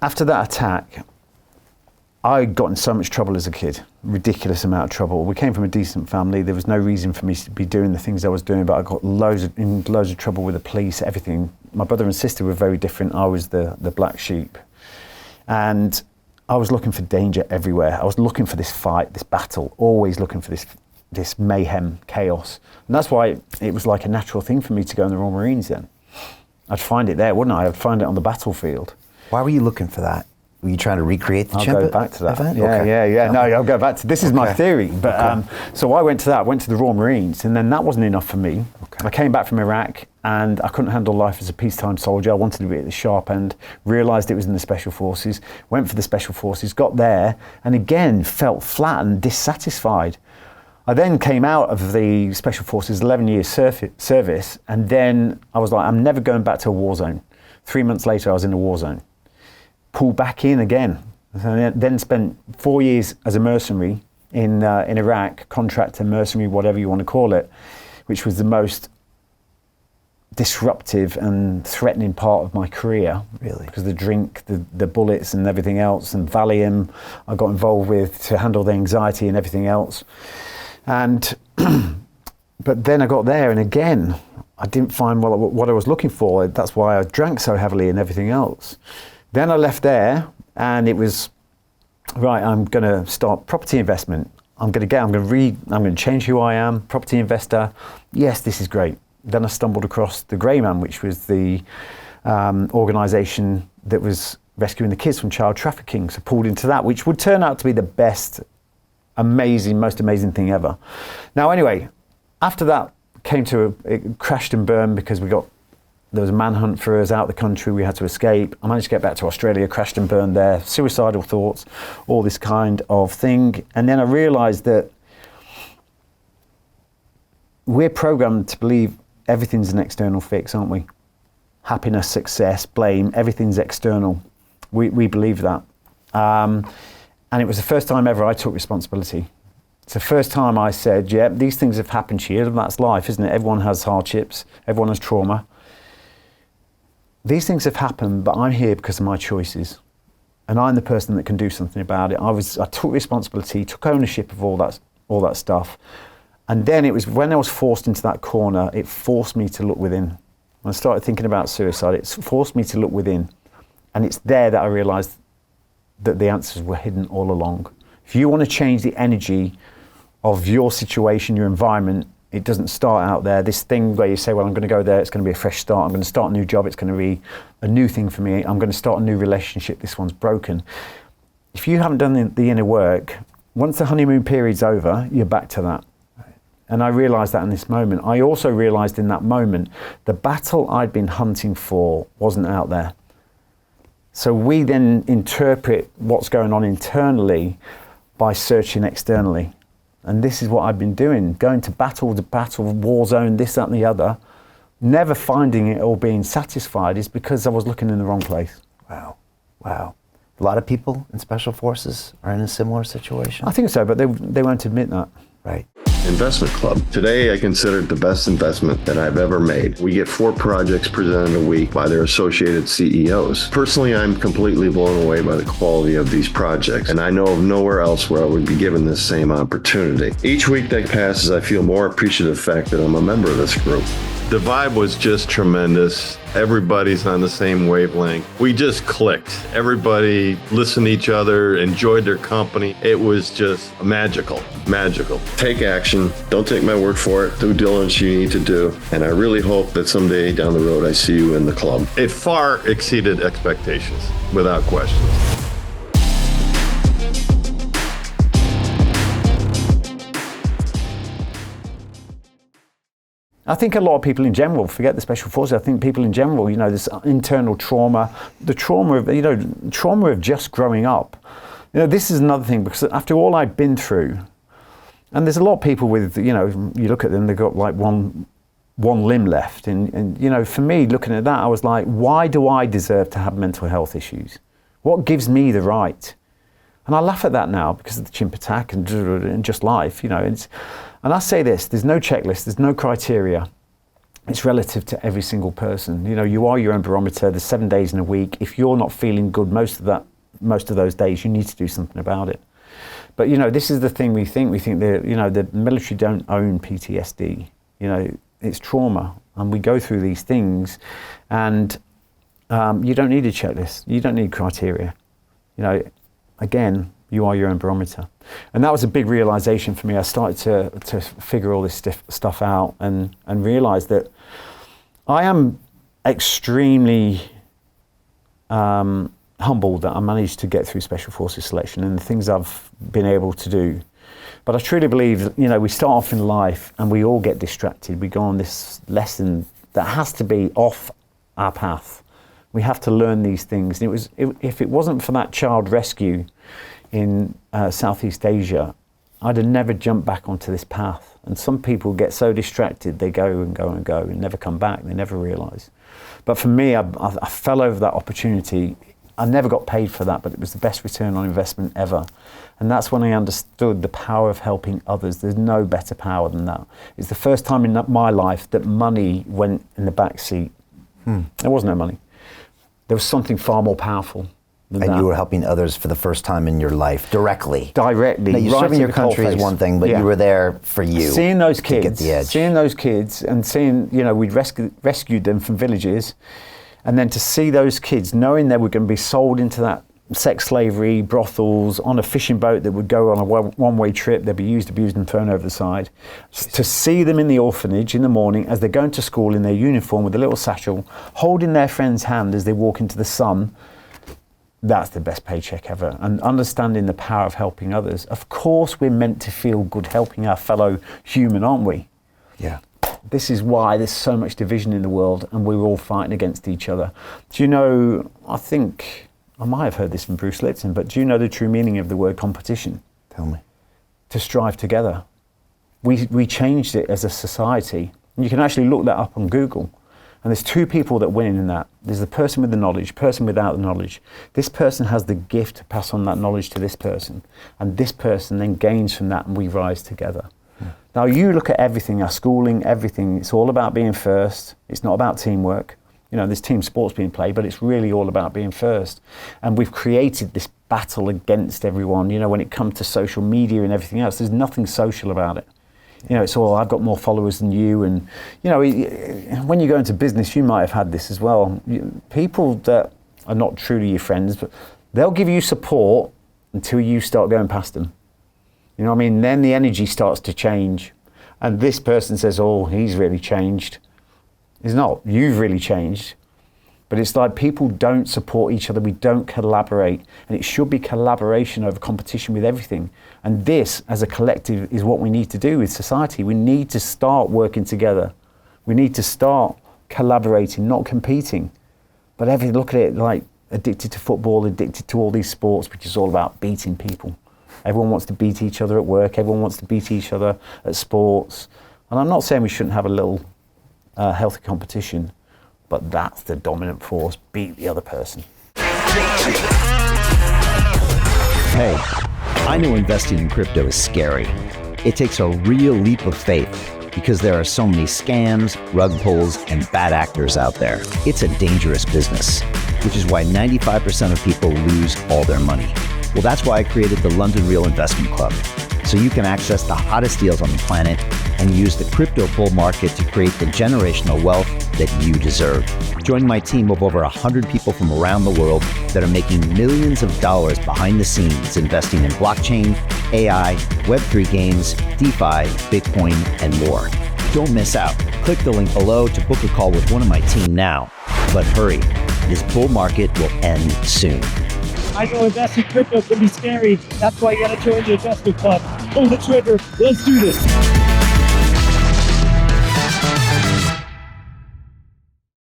after that attack, I got in so much trouble as a kid, ridiculous amount of trouble. We came from a decent family. There was no reason for me to be doing the things I was doing, but I got in loads of trouble with the police, everything. My brother and sister were very different. I was the black sheep. And I was looking for danger everywhere. I was looking for this fight, this battle, always looking for this mayhem, chaos. And that's why it was like a natural thing for me to go in the Royal Marines then. I'd find it there, wouldn't I? I'd find it on the battlefield. Why were you looking for that? Were you trying to recreate the I'll go back to that. event? Yeah, Okay. yeah. No, I'll go back to, this is my theory. But so I went to the Royal Marines, and then that wasn't enough for me. Okay. I came back from Iraq, and I couldn't handle life as a peacetime soldier. I wanted to be at the sharp end, realised it was in the Special Forces, went for the Special Forces, got there, and again felt flat and dissatisfied. I then came out of the Special Forces, 11 years service, and then I was like, I'm never going back to a war zone. 3 months later, I was in a war zone. Pulled back in again. Then spent 4 years as a mercenary in Iraq, contractor, mercenary, whatever you want to call it, which was the most disruptive and threatening part of my career. Really? Because the drink, the bullets and everything else, and Valium I got involved with to handle the anxiety and everything else. And but then I got there, and again, I didn't find what I was looking for. That's why I drank so heavily and everything else. Then I left there, and it was, right, I'm going to start property investment. I'm going to change who I am, property investor. Yes, this is great. Then I stumbled across the Grey Man, which was the organisation that was rescuing the kids from child trafficking. So pulled into that, which would turn out to be the best, most amazing thing ever. Now, anyway, after that it crashed and burned because there was a manhunt for us out of the country. We had to escape. I managed to get back to Australia, crashed and burned there, suicidal thoughts, all this kind of thing. And then I realised that we're programmed to believe everything's an external fix, aren't we? Happiness, success, blame, everything's external. We believe that. And it was the first time ever I took responsibility. It's the first time I said, yeah, these things have happened to you. That's life, isn't it? Everyone has hardships. Everyone has trauma. These things have happened, but I'm here because of my choices. And I'm the person that can do something about it. I took responsibility, took ownership of all that stuff. And then it was when I was forced into that corner, it forced me to look within. When I started thinking about suicide, it forced me to look within. And it's there that I realized that the answers were hidden all along. If you want to change the energy of your situation, your environment, it doesn't start out there. This thing where you say, well, I'm going to go there, it's going to be a fresh start. I'm going to start a new job, it's going to be a new thing for me. I'm going to start a new relationship, this one's broken. If you haven't done the inner work, once the honeymoon period's over, you're back to that. And I realised that in this moment. I also realised in that moment, the battle I'd been hunting for wasn't out there. So we then interpret what's going on internally by searching externally. And this is what I've been doing, going to battle, war zone, this, that, and the other, never finding it or being satisfied is because I was looking in the wrong place. Wow. A lot of people in Special Forces are in a similar situation? I think so, but they won't admit that. Right. Investment Club. Today, I consider it the best investment that I've ever made. We get 4 projects presented a week by their associated CEOs. Personally, I'm completely blown away by the quality of these projects, and I know of nowhere else where I would be given this same opportunity. Each week that passes, I feel more appreciative of the fact that I'm a member of this group. The vibe was just tremendous. Everybody's on the same wavelength. We just clicked. Everybody listened to each other, enjoyed their company. It was just magical. Take action. Don't take my word for it. Due diligence you need to do. And I really hope that someday down the road I see you in the club. It far exceeded expectations, without question. I think a lot of people in general, forget the Special Forces, I think people in general, this internal trauma, the trauma of just growing up. This is another thing, because after all I've been through, and there's a lot of people with, you look at them, they've got like one limb left. And for me, looking at that, I was like, why do I deserve to have mental health issues? What gives me the right? And I laugh at that now because of the chimp attack and just life, And I say this, there's no checklist, there's no criteria. it's relative to every single person. You know, you are your own barometer. There's 7 days in a week. If you're not feeling good most of those days, you need to do something about it. But, you know, this is the thing we think that, you know, the military don't own PTSD. You know, it's trauma, and we go through these things, and you don't need a checklist. You don't need criteria. You know, again, you are your own barometer. And that was a big realization for me. I started to figure all this stuff out and realize that I am extremely humbled that I managed to get through Special Forces selection and the things I've been able to do. But I truly believe that, you know, we start off in life and we all get distracted. We go on this lesson that has to be off our path. We have to learn these things. And if it wasn't for that child rescue in Southeast Asia, I'd have never jumped back onto this path. And some people get so distracted, they go and go and go and never come back. They never realize. But for me, I fell over that opportunity. I never got paid for that, but it was the best return on investment ever. And that's when I understood the power of helping others. There's no better power than that. It's the first time in my life that money went in the back seat. There was no money. There was something far more powerful than and that. You were helping others for the first time in your life, directly. Directly. Now, you serving your country is one thing, but you were there for you. Seeing those kids, to get the edge. Seeing those kids and seeing, you know, we'd rescued them from villages, and then to see those kids, knowing they were going to be sold into that sex slavery, brothels, on a fishing boat that would go on a one-way trip, they'd be used, abused and thrown over the side. To see them in the orphanage in the morning as they're going to school in their uniform with a little satchel, holding their friend's hand as they walk into the sun, that's the best paycheck ever. And understanding the power of helping others. Of course we're meant to feel good helping our fellow human, aren't we? Yeah. This is why there's so much division in the world and we're all fighting against each other. Do you know, I think, I might have heard this from Bruce Lipton, but do you know the true meaning of the word competition? Tell me. To strive together. We changed it as a society. And you can actually look that up on Google. And there's two people that win in that. There's the person with the knowledge, person without the knowledge. This person has the gift to pass on that knowledge to this person. And this person then gains from that and we rise together. Now you look at everything, our schooling, everything, it's all about being first. It's not about teamwork. You know, there's team sports being played, but it's really all about being first. And we've created this battle against everyone. You know, when it comes to social media and everything else, there's nothing social about it. You know, it's all, I've got more followers than you. And, you know, when you go into business, you might have had this as well. People that are not truly your friends, but they'll give you support until you start going past them. You know what I mean? Then the energy starts to change. And this person says, oh, he's really changed. It's not. You've really changed. But it's like people don't support each other. We don't collaborate. And it should be collaboration over competition with everything. And this, as a collective, is what we need to do with society. We need to start working together. We need to start collaborating, not competing. But look at it like addicted to football, addicted to all these sports, which is all about beating people. Everyone wants to beat each other at work. Everyone wants to beat each other at sports. And I'm not saying we shouldn't have a little healthy competition, but that's the dominant force. Beat the other person. Hey, I know investing in crypto is scary. It takes a real leap of faith because there are so many scams, rug pulls, and bad actors out there. It's a dangerous business, which is why 95% of people lose all their money. Well, that's why I created the London Real Investment Club, so you can access the hottest deals on the planet and use the crypto bull market to create the generational wealth that you deserve. Join my team of over 100 people from around the world that are making millions of dollars behind the scenes investing in blockchain, AI, Web3 games, DeFi, Bitcoin, and more. Don't miss out. Click the link below to book a call with one of my team now. But hurry, this bull market will end soon. I know investing crypto can be scary. That's why you gotta join the investment club. Pull the trigger. Let's do this.